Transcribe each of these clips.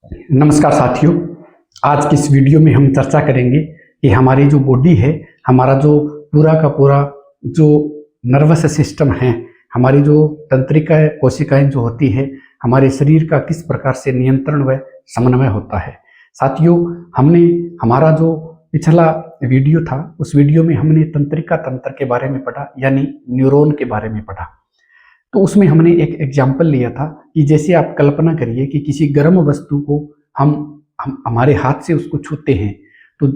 नमस्कार साथियों। आज की इस वीडियो में हम चर्चा करेंगे कि हमारी जो बॉडी है, हमारा जो पूरा का पूरा जो नर्वस सिस्टम है, हमारी जो तंत्रिका कोशिकाएं जो होती है, हमारे शरीर का किस प्रकार से नियंत्रण व समन्वय होता है। साथियों, हमने हमारा जो पिछला वीडियो था, उस वीडियो में हमने तंत्रिका तंत्र के बारे में पढ़ा, यानी न्यूरॉन के बारे में पढ़ा। तो उसमें हमने एक एग्जाम्पल लिया था कि जैसे आप कल्पना करिए कि किसी गर्म वस्तु को हम हमारे हाथ से उसको छूते हैं, तो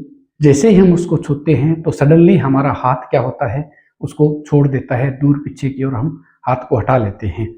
जैसे ही हम उसको छूते हैं तो सडनली हमारा हाथ क्या होता है, उसको छोड़ देता है दूर पीछे की ओर, हम हाथ को हटा लेते हैं।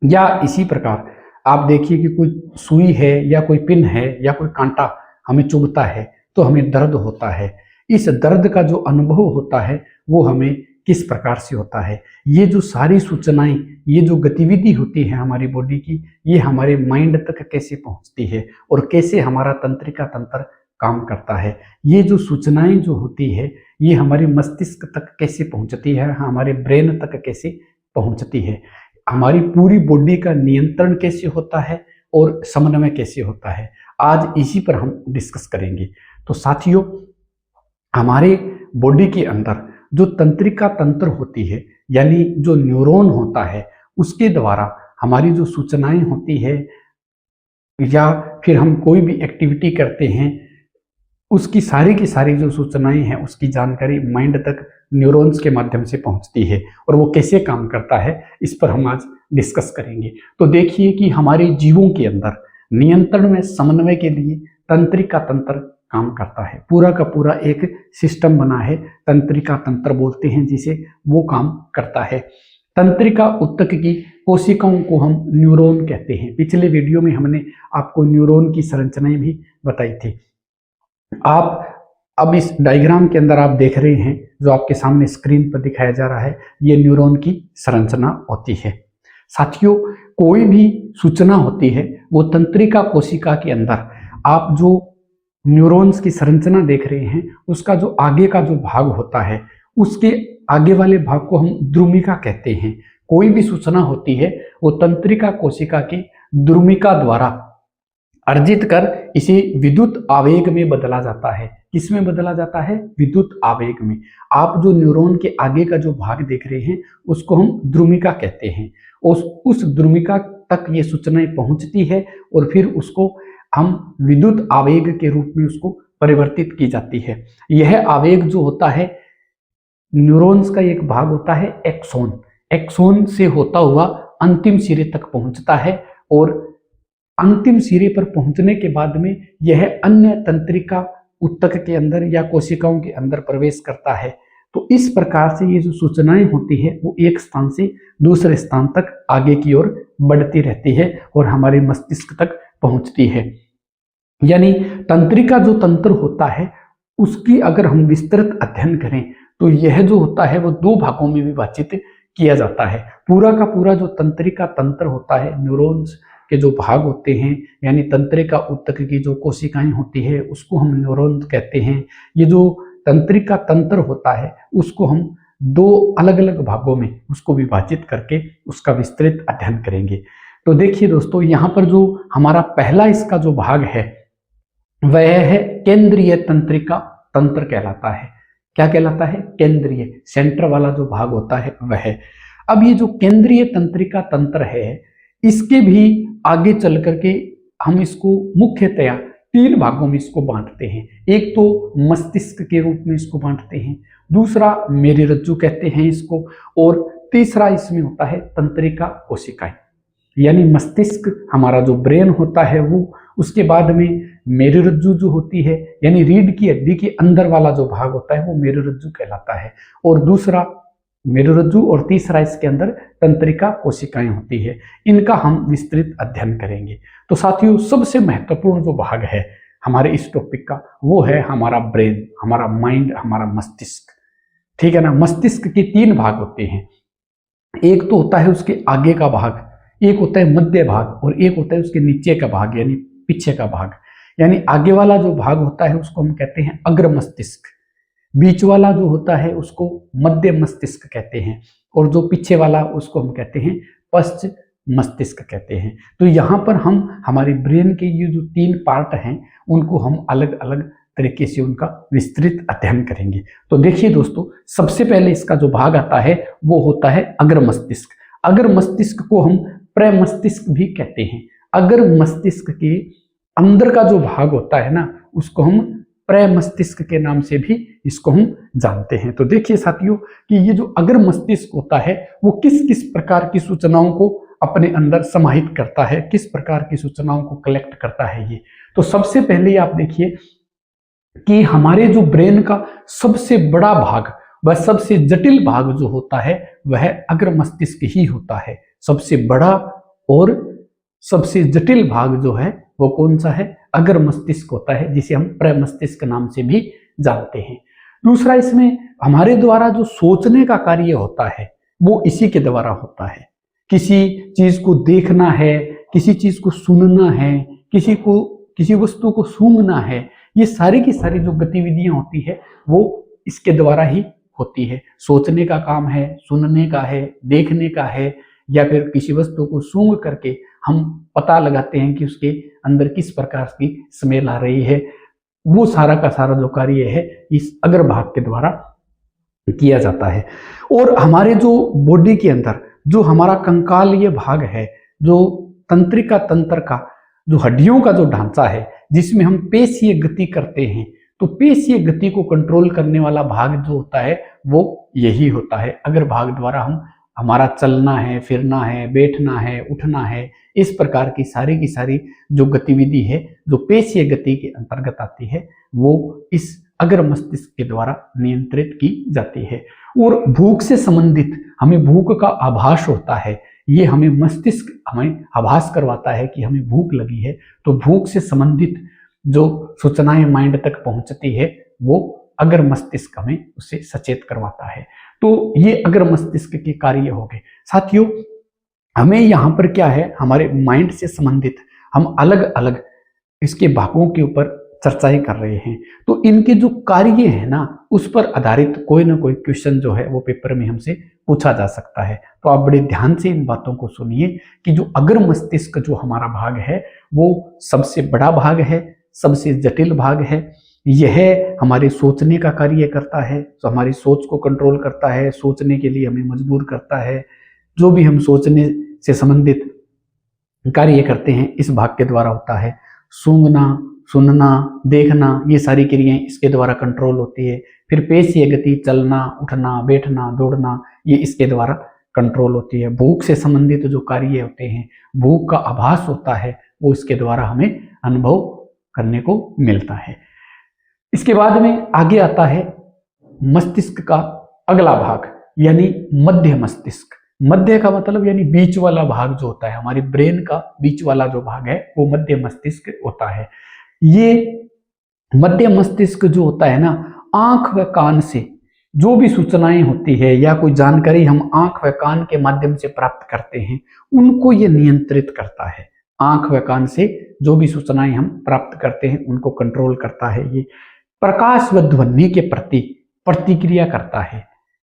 या इसी प्रकार आप देखिए कि कोई सुई है या कोई पिन है या कोई कांटा हमें चुभता है तो हमें दर्द होता है। इस दर्द का जो अनुभव होता है वो हमें किस प्रकार से होता है, ये जो सारी सूचनाएं, ये जो गतिविधि होती है हमारी बॉडी की, ये हमारे माइंड तक कैसे पहुंचती है और कैसे हमारा तंत्रिका तंत्र काम करता है। ये जो सूचनाएं जो होती है ये हमारे मस्तिष्क तक कैसे पहुंचती है, हमारे ब्रेन तक कैसे पहुंचती है, हमारी पूरी बॉडी का नियंत्रण कैसे होता है और समन्वय कैसे होता है। आज इसी पर हम डिस्कस करेंगे। तो साथियों, हमारे बॉडी के अंदर जो तंत्रिका तंत्र होती है, यानी जो न्यूरॉन होता है, उसके द्वारा हमारी जो सूचनाएं होती है या फिर हम कोई भी एक्टिविटी करते हैं, उसकी सारी की सारी जो सूचनाएं हैं, उसकी जानकारी माइंड तक न्यूरॉन्स के माध्यम से पहुंचती है और वो कैसे काम करता है, इस पर हम आज डिस्कस करेंगे। तो देखिए कि हमारे जीवों के अंदर नियंत्रण में समन्वय के लिए तंत्रिका तंत्र काम करता है। पूरा का पूरा एक सिस्टम बना है, तंत्रिका तंत्र बोलते हैं जिसे, वो काम करता है। तंत्रिका ऊतक की कोशिकाओं को हम न्यूरॉन कहते हैं। पिछले वीडियो में हमने आपको न्यूरॉन की संरचनाएं भी बताई थी। आप अब इस डायग्राम के अंदर आप देख रहे हैं, जो आपके सामने स्क्रीन पर दिखाया जा रहा है, ये न्यूरॉन की संरचना होती है। साथियों, कोई भी सूचना होती है वो तंत्रिका कोशिका के अंदर, आप जो न्यूरॉन्स की संरचना देख रहे हैं, उसका जो आगे का जो भाग होता है, उसके आगे वाले भाग को हम द्रुमिका कहते हैं। कोई भी सूचना होती है वो तंत्रिका कोशिका की द्रुमिका द्वारा अर्जित कर इसे विद्युत आवेग में बदला जाता है। किसमें बदला जाता है? विद्युत आवेग में। आप जो न्यूरॉन के आगे का जो भाग देख रहे हैं उसको हम द्रुमिका कहते हैं। उस द्रुमिका तक ये सूचनाएं पहुंचती है और फिर उसको हम विद्युत आवेग के रूप में उसको परिवर्तित की जाती है। यह आवेग जो होता है, न्यूरॉन्स का एक भाग होता है एक्सोन। एक्सोन से होता हुआ अंतिम सिरे तक पहुंचता है और अंतिम सिरे पर पहुंचने के बाद में यह अन्य तंत्रिका ऊतक के अंदर या कोशिकाओं के अंदर प्रवेश करता है। तो इस प्रकार से ये जो सूचनाएं होती है वो एक स्थान से दूसरे स्थान तक आगे की ओर बढ़ती रहती है और हमारे मस्तिष्क तक पहुंचती है। यानी तंत्रिका जो तंत्र होता है उसकी अगर हम विस्तृत अध्ययन करें तो यह जो होता है वो दो भागों में विभाजित किया जाता है। पूरा का पूरा जो तंत्रिका तंत्र होता है, न्यूरॉन्स के जो भाग होते हैं, यानी तंत्रिका ऊतक की जो कोशिकाएं होती है उसको हम न्यूरॉन कहते हैं। ये जो तंत्रिका तंत्र होता है उसको हम दो अलग अलग भागों में उसको विभाजित करके उसका विस्तृत अध्ययन करेंगे। तो देखिए दोस्तों, यहाँ पर जो हमारा पहला इसका जो भाग है वह है केंद्रीय तंत्रिका तंत्र कहलाता है। क्या कहलाता है? केंद्रीय, सेंटर वाला जो भाग होता है वह। अब ये जो केंद्रीय तंत्रिका तंत्र है, इसके भी आगे चल करके हम इसको मुख्यतया तीन भागों में इसको बांटते हैं। एक तो मस्तिष्क के रूप में इसको बांटते हैं, दूसरा मेरुरज्जु कहते हैं इसको, और तीसरा इसमें होता है तंत्रिका कोशिकाएं। यानी मस्तिष्क हमारा जो ब्रेन होता है वो, उसके बाद में मेरुरज्जु जो होती है, यानी रीढ़ की हड्डी के अंदर वाला जो भाग होता है वो मेरुरज्जु कहलाता है, और दूसरा मेरुरज्जु और तीसरा इसके अंदर तंत्रिका कोशिकाएं होती है। इनका हम विस्तृत अध्ययन करेंगे। तो साथियों, सबसे महत्वपूर्ण जो भाग है हमारे इस टॉपिक का वो है हमारा ब्रेन, हमारा माइंड, हमारा मस्तिष्क। ठीक है ना। मस्तिष्क के तीन भाग होते हैं। एक तो होता है उसके आगे का भाग, एक होता है मध्य भाग, और एक होता है उसके नीचे का भाग यानी पीछे का भाग। यानी आगे वाला जो भाग होता है उसको हम कहते हैं अग्र मस्तिष्क, बीच वाला जो होता है उसको मध्य मस्तिष्क कहते हैं, और जो पीछे वाला उसको हम कहते हैं पश्च मस्तिष्क कहते हैं। तो यहाँ पर हम हमारे ब्रेन के ये जो 3 पार्ट हैं उनको हम अलग अलग तरीके से उनका विस्तृत अध्ययन करेंगे। तो देखिए दोस्तों, सबसे पहले इसका जो भाग आता है वो होता है अग्र मस्तिष्क। अग्र मस्तिष्क को हम प्रमस्तिष्क भी कहते हैं। अग्र मस्तिष्क के अंदर का जो भाग होता है ना, उसको हम प्रमस्तिष्क के नाम से भी इसको हम जानते हैं। तो देखिए साथियों कि ये जो अग्र मस्तिष्क होता है वो किस किस प्रकार की सूचनाओं को अपने अंदर समाहित करता है, किस प्रकार की सूचनाओं को कलेक्ट करता है ये। तो सबसे पहले आप देखिए कि हमारे जो ब्रेन का सबसे बड़ा भाग वह सबसे जटिल भाग जो होता है वह अग्र मस्तिष्क ही होता है। सबसे बड़ा और सबसे जटिल भाग जो है वो कौन सा है? अग्र मस्तिष्क होता है, जिसे हम प्रमस्तिष्क नाम से भी जानते हैं। दूसरा, इसमें हमारे द्वारा जो सोचने का कार्य होता है वो इसी के द्वारा होता है। किसी चीज को देखना है, किसी चीज को सुनना है, किसी वस्तु को सूंघना है, ये सारी की सारी जो गतिविधियां होती है वो इसके द्वारा ही होती है। सोचने का काम है, सुनने का है, देखने का है, या फिर किसी वस्तु को सूंघ करके हम पता लगाते हैं कि उसके अंदर किस प्रकार की स्मेल आ रही है। वो सारा का सारा जो कार्य है इस अग्र भाग के द्वारा किया जाता है। और हमारे जो बॉडी के अंदर जो हमारा कंकालीय भाग है, जो तंत्रिका तंत्र का जो हड्डियों का जो ढांचा है, जिसमें हम पेशीय गति करते हैं, तो पेशीय गति को कंट्रोल करने वाला भाग जो होता है वो यही होता है। अग्र भाग द्वारा हम हमारा चलना है, फिरना है, बैठना है, उठना है, इस प्रकार की सारी जो गतिविधि है जो पेशीय गति के अंतर्गत आती है वो इस अग्र मस्तिष्क के द्वारा नियंत्रित की जाती है। और भूख से संबंधित हमें भूख का आभास होता है, ये हमें मस्तिष्क हमें आभास करवाता है कि हमें भूख लगी है। तो भूख से संबंधित जो सूचनाएं माइंड तक पहुंचती है वो अग्र मस्तिष्क हमें उससे सचेत करवाता है। तो ये अग्र मस्तिष्क के कार्य हो गए। साथियों, हमें यहाँ पर क्या है, हमारे माइंड से संबंधित हम अलग अलग इसके भागों के ऊपर चर्चाएं कर रहे हैं। तो इनके जो कार्य है ना, उस पर आधारित कोई ना कोई क्वेश्चन जो है वो पेपर में हमसे पूछा जा सकता है। तो आप बड़े ध्यान से इन बातों को सुनिए कि जो अग्र मस्तिष्क जो हमारा भाग है वो सबसे बड़ा भाग है, सबसे जटिल भाग है। यह हमारे सोचने का कार्य करता है, तो हमारी सोच को कंट्रोल करता है, सोचने के लिए हमें मजबूर करता है। जो भी हम सोचने से संबंधित कार्य करते हैं इस भाग के द्वारा होता है। सूंघना, सुनना, देखना, ये सारी क्रियाएं इसके द्वारा कंट्रोल होती है। फिर पेशीय गति, चलना, उठना, बैठना, दौड़ना, ये इसके द्वारा कंट्रोल होती है। भूख से संबंधित जो कार्य होते हैं, भूख का आभास होता है, वो इसके द्वारा हमें अनुभव करने को मिलता है। इसके बाद में आगे आता है मस्तिष्क का अगला भाग यानी मध्य मस्तिष्क। मध्य का मतलब यानी बीच वाला भाग जो होता है, हमारे ब्रेन का बीच वाला जो भाग है वो मध्य मस्तिष्क होता है। ये मध्य मस्तिष्क जो होता है ना, आंख व कान से जो भी सूचनाएं होती है या कोई जानकारी हम आंख व कान के माध्यम से प्राप्त करते हैं उनको ये नियंत्रित करता है। आंख व कान से जो भी सूचनाएं हम प्राप्त करते हैं उनको कंट्रोल करता है। ये प्रकाश व ध्वनि के प्रति प्रतिक्रिया करता है।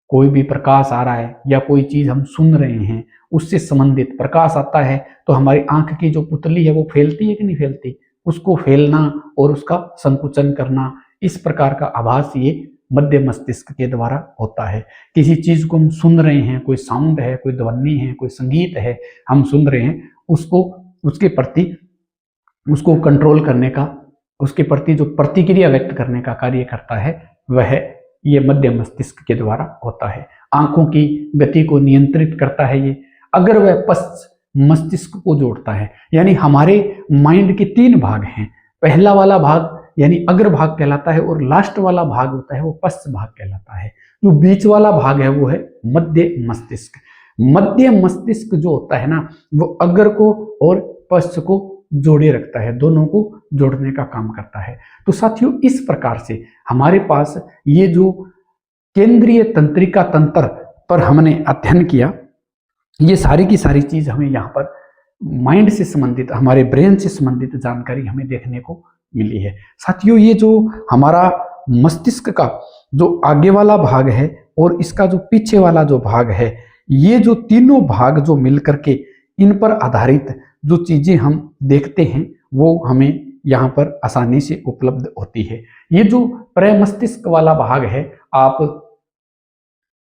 कोई भी प्रकाश आ रहा है या कोई चीज हम सुन रहे हैं उससे संबंधित प्रकाश आता है तो हमारी आंख की जो पुतली है वो फैलती है कि नहीं फैलती, उसको फैलना और उसका संकुचन करना, इस प्रकार का आभास ये मध्य मस्तिष्क के द्वारा होता है। किसी चीज को हम सुन रहे हैं, कोई साउंड है, कोई ध्वनि है, कोई संगीत है, हम सुन रहे हैं, उसको उसके प्रति उसको कंट्रोल करने का, उसके प्रति जो प्रतिक्रिया व्यक्त करने का कार्य करता है वह ये मध्य मस्तिष्क के द्वारा होता है। आंखों की गति को नियंत्रित करता है ये। अगर वह पश्च मस्तिष्क को जोड़ता है, यानी हमारे माइंड के 3 भाग हैं। पहला वाला भाग यानी अग्र भाग कहलाता है और लास्ट वाला भाग होता है वो पश्च भाग कहलाता है। जो बीच वाला भाग है वो है मध्य मस्तिष्क। मध्य मस्तिष्क जो होता है ना वो अग्र को और पश्च को जोड़े रखता है, दोनों को जोड़ने का काम करता है। तो साथियों, इस प्रकार से हमारे पास ये जो केंद्रीय तंत्रिका तंत्र पर हमने अध्ययन किया, ये सारी की सारी चीज हमें यहाँ पर माइंड से संबंधित, हमारे ब्रेन से संबंधित जानकारी हमें देखने को मिली है। साथियों, ये जो हमारा मस्तिष्क का जो आगे वाला भाग है और इसका जो पीछे वाला जो भाग है, ये जो तीनों भाग जो मिलकर के इन पर आधारित जो चीजें हम देखते हैं वो हमें यहाँ पर आसानी से उपलब्ध होती है। ये जो प्रमस्तिष्क वाला भाग है, आप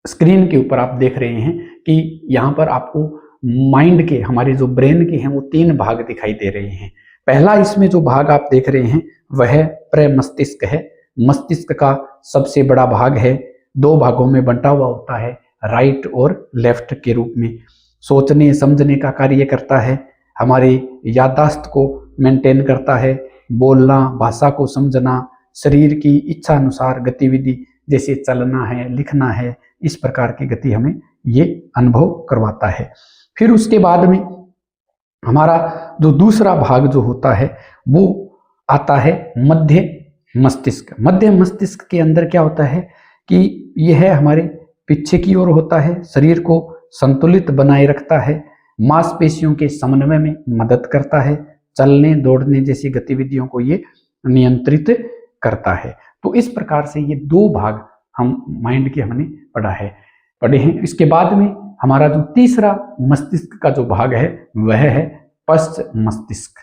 स्क्रीन के ऊपर आप देख रहे हैं कि यहाँ पर आपको माइंड के, हमारे जो ब्रेन के हैं वो 3 भाग दिखाई दे रहे हैं। पहला इसमें जो भाग आप देख रहे हैं वह प्रमस्तिष्क है। मस्तिष्क का सबसे बड़ा भाग है, 2 भागों में बंटा हुआ होता है, राइट और लेफ्ट के रूप में। सोचने समझने का कार्य करता है, हमारे याददाश्त को मेंटेन करता है, बोलना, भाषा को समझना, शरीर की इच्छा अनुसार गतिविधि जैसे चलना है, लिखना है, इस प्रकार की गति हमें ये अनुभव करवाता है। फिर उसके बाद में हमारा जो दूसरा भाग जो होता है वो आता है मध्य मस्तिष्क। मध्य मस्तिष्क के अंदर क्या होता है कि यह हमारे पीछे की ओर होता है, शरीर को संतुलित बनाए रखता है, मांसपेशियों के समन्वय में मदद करता है, चलने दौड़ने जैसी गतिविधियों को ये नियंत्रित करता है। तो इस प्रकार से ये 2 भाग हम माइंड के हमने पढ़े हैं। इसके बाद में हमारा जो तीसरा मस्तिष्क का जो भाग है वह है पश्च मस्तिष्क,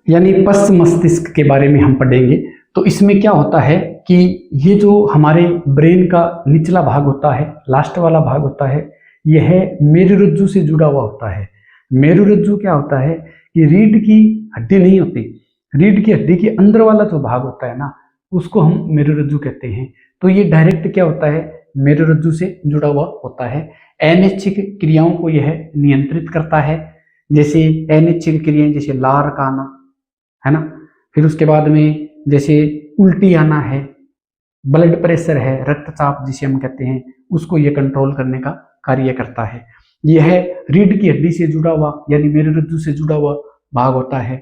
यानी पश्च मस्तिष्क के बारे में हम पढ़ेंगे। तो इसमें क्या होता है कि ये जो हमारे ब्रेन का निचला भाग होता है, लास्ट वाला भाग होता है, यह मेरुरज्जु से जुड़ा हुआ होता है। मेरुरज्जु क्या होता है कि रीढ़ की हड्डी नहीं होती, रीढ़ की हड्डी के अंदर वाला जो भाग होता है ना, उसको हम मेरुरज्जु कहते हैं। तो ये डायरेक्ट क्या होता है, मेरुरज्जु से जुड़ा हुआ होता है। अनैच्छिक क्रियाओं को यह नियंत्रित करता है, जैसे अनैच्छिक क्रियाएं जैसे लार का आना है ना, फिर उसके बाद में जैसे उल्टी आना है, ब्लड प्रेशर है, रक्तचाप जिसे हम कहते हैं, उसको यह कंट्रोल करने का कार्य करता है। यह रीढ़ की हड्डी से जुड़ा हुआ यानी मेरुरज्जु से जुड़ा हुआ भाग होता है।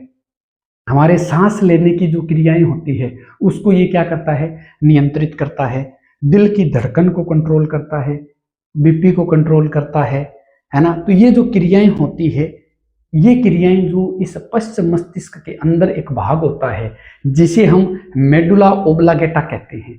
हमारे सांस लेने की जो क्रियाएं होती है उसको ये क्या करता है, नियंत्रित करता है। दिल की धड़कन को कंट्रोल करता है, बीपी को कंट्रोल करता है ना। तो ये जो क्रियाएं होती है, ये क्रियाएं जो इस पश्च मस्तिष्क के अंदर एक भाग होता है जिसे हम मेडुला ओब्लांगेटा कहते हैं।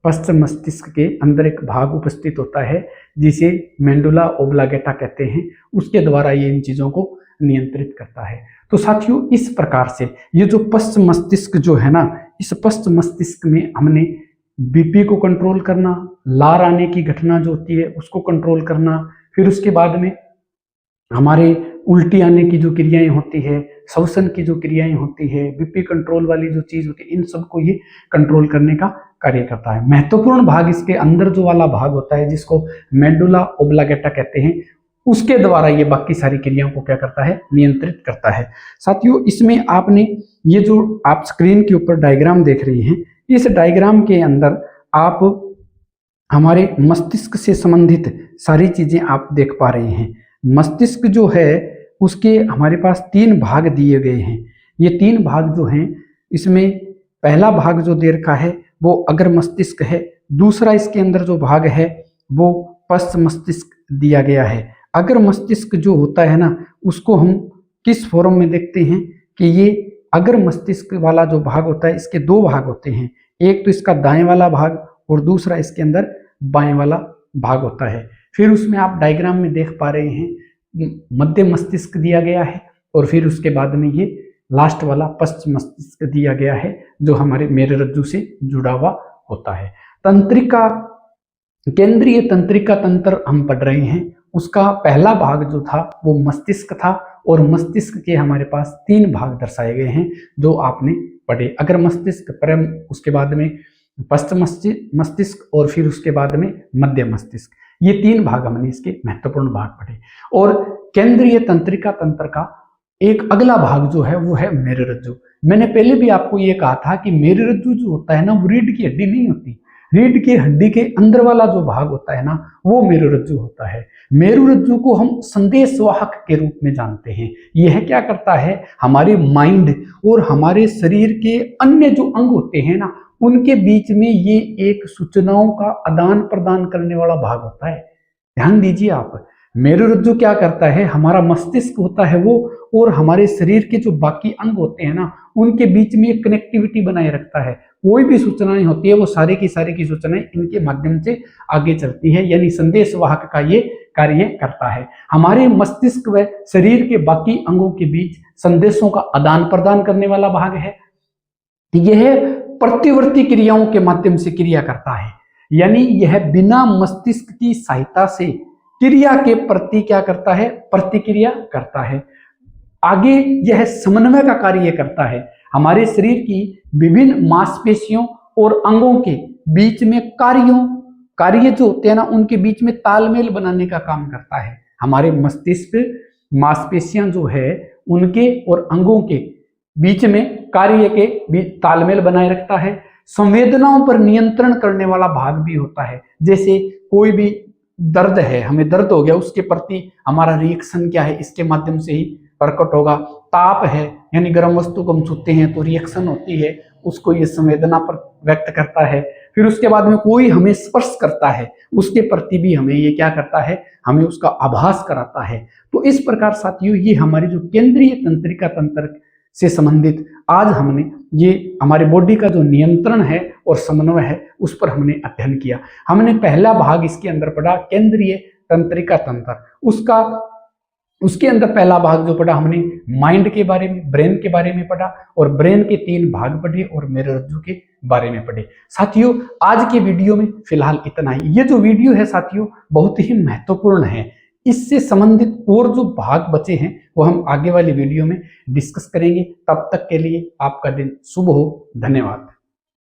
पश्च मस्तिष्क के अंदर एक भाग उपस्थित होता है जिसे मेडुला ओब्लांगेटा कहते हैं, उसके द्वारा ये इन चीजों को नियंत्रित करता है। तो साथियों, इस प्रकार से ये जो पश्च मस्तिष्क जो है ना, इस पश्च मस्तिष्क में हमने बीपी को कंट्रोल करना, लार आने की घटना जो होती है उसको कंट्रोल करना, फिर उसके बाद में हमारे उल्टी आने की जो क्रियाएं होती है, श्वसन की जो क्रियाएं होती है, बीपी कंट्रोल वाली जो चीज होती है, इन सबको ये कंट्रोल करने का कार्य करता है। महत्वपूर्ण भाग इसके अंदर जो वाला भाग होता है जिसको मेडुला ओब्लांगेटा कहते हैं, उसके द्वारा ये बाकी सारी क्रियाओं को क्या करता है, नियंत्रित करता है। साथियों, इसमें आपने ये जो आप स्क्रीन के ऊपर डायग्राम देख रही हैं, इस डायग्राम के अंदर आप हमारे मस्तिष्क से संबंधित सारी चीजें आप देख पा रहे हैं। मस्तिष्क जो है उसके हमारे पास 3 भाग दिए गए हैं। ये 3 भाग जो हैं, इसमें पहला भाग जो दे रखा है वो अग्र मस्तिष्क है, दूसरा इसके अंदर जो भाग है वो पश्च मस्तिष्क दिया गया है। अग्र मस्तिष्क जो होता है ना, उसको हम किस फॉर्म में देखते हैं कि ये अग्र मस्तिष्क वाला जो भाग होता है, इसके 2 भाग होते हैं, एक तो इसका दाएं वाला भाग और दूसरा इसके अंदर बाएं वाला भाग होता है। फिर उसमें आप डायग्राम में देख पा रहे हैं मध्य मस्तिष्क दिया गया है और फिर उसके बाद में ये लास्ट वाला पश्च मस्तिष्क दिया गया है जो हमारे मेरुरज्जु से जुड़ा हुआ होता है। तंत्रिका, केंद्रीय तंत्रिका तंत्र हम पढ़ रहे हैं, उसका पहला भाग जो था वो मस्तिष्क था और मस्तिष्क के हमारे पास 3 भाग दर्शाए गए हैं जो आपने पढ़े, अग्र मस्तिष्क, परम, उसके बाद में पश्च मस्तिष्क और फिर उसके बाद में मध्य मस्तिष्क। ये 3 भाग हमने इसके महत्वपूर्ण भाग पढ़े। और केंद्रीय तंत्रिका तंत्र का एक अगला भाग जो है वो है मेरुरज्जु। मैंने पहले भी आपको ये कहा था कि मेरुरज्जु जो होता है ना, वो रीढ़ की हड्डी नहीं होती, रीढ़ की हड्डी के अंदर वाला जो भाग होता है ना, वो मेरुरज्जु होता है। मेरुरज्जु को हम संदेशवाहक के रूप में जानते हैं। यह क्या करता है, हमारे माइंड और हमारे शरीर के अन्य जो अंग होते हैं ना, उनके बीच में ये एक सूचनाओं का आदान प्रदान करने वाला भाग होता है। ध्यान दीजिए आप, मेरुरज्जु क्या करता है, हमारा मस्तिष्क होता है वो और हमारे शरीर के जो बाकी अंग होते हैं ना, उनके बीच में एक कनेक्टिविटी बनाए रखता है। कोई भी सूचनाएं होती है वो सारी की सूचनाएं इनके माध्यम से आगे चलती है, यानी संदेशवाहक का ये कार्य करता है। हमारे मस्तिष्क व शरीर के बाकी अंगों के बीच संदेशों का आदान प्रदान करने वाला भाग है। यह प्रतिवर्ती क्रियाओं के माध्यम से क्रिया करता है, यानी यह बिना मस्तिष्क की सहायता से क्रिया के प्रति क्या करता है, प्रतिक्रिया करता है। आगे यह समन्वय का कार्य करता है। हमारे शरीर की विभिन्न मांसपेशियों और अंगों के बीच में कार्य जो होते हैं ना, उनके बीच में तालमेल बनाने का काम करता है। हमारे मस्तिष्क मांसपेशियां जो है उनके और अंगों के बीच में कार्य के बीच तालमेल बनाए रखता है। संवेदनाओं पर नियंत्रण करने वाला भाग भी होता है। जैसे कोई भी दर्द है, हमें दर्द हो गया, उसके प्रति हमारा रिएक्शन क्या है, इसके माध्यम से ही प्रकट होगा। ताप है, यानी गर्म वस्तु को हम छूते हैं तो रिएक्शन होती है, उसको ये संवेदना पर व्यक्त करता है। फिर उसके बाद में कोई हमें स्पर्श करता है, उसके प्रति भी हमें ये क्या करता है, हमें उसका आभास कराता है। तो इस प्रकार साथियों, ये हमारी जो केंद्रीय तंत्रिका तंत्र से संबंधित आज हमने ये हमारे बॉडी का जो नियंत्रण है और समन्वय है उस पर हमने अध्ययन किया। हमने पहला भाग इसके अंदर पढ़ा केंद्रीय तंत्रिका तंत्र, उसके अंदर पहला भाग जो पढ़ा हमने माइंड के बारे में, ब्रेन के बारे में पढ़ा, और ब्रेन के 3 भाग पढ़े और मेरुरज्जु के बारे में पढ़े। साथियों, आज के वीडियो में फिलहाल इतना ही। ये जो वीडियो है साथियों बहुत ही महत्वपूर्ण है। इससे संबंधित और जो भाग बचे हैं वो हम आगे वाली वीडियो में डिस्कस करेंगे। तब तक के लिए आपका दिन शुभ हो। धन्यवाद।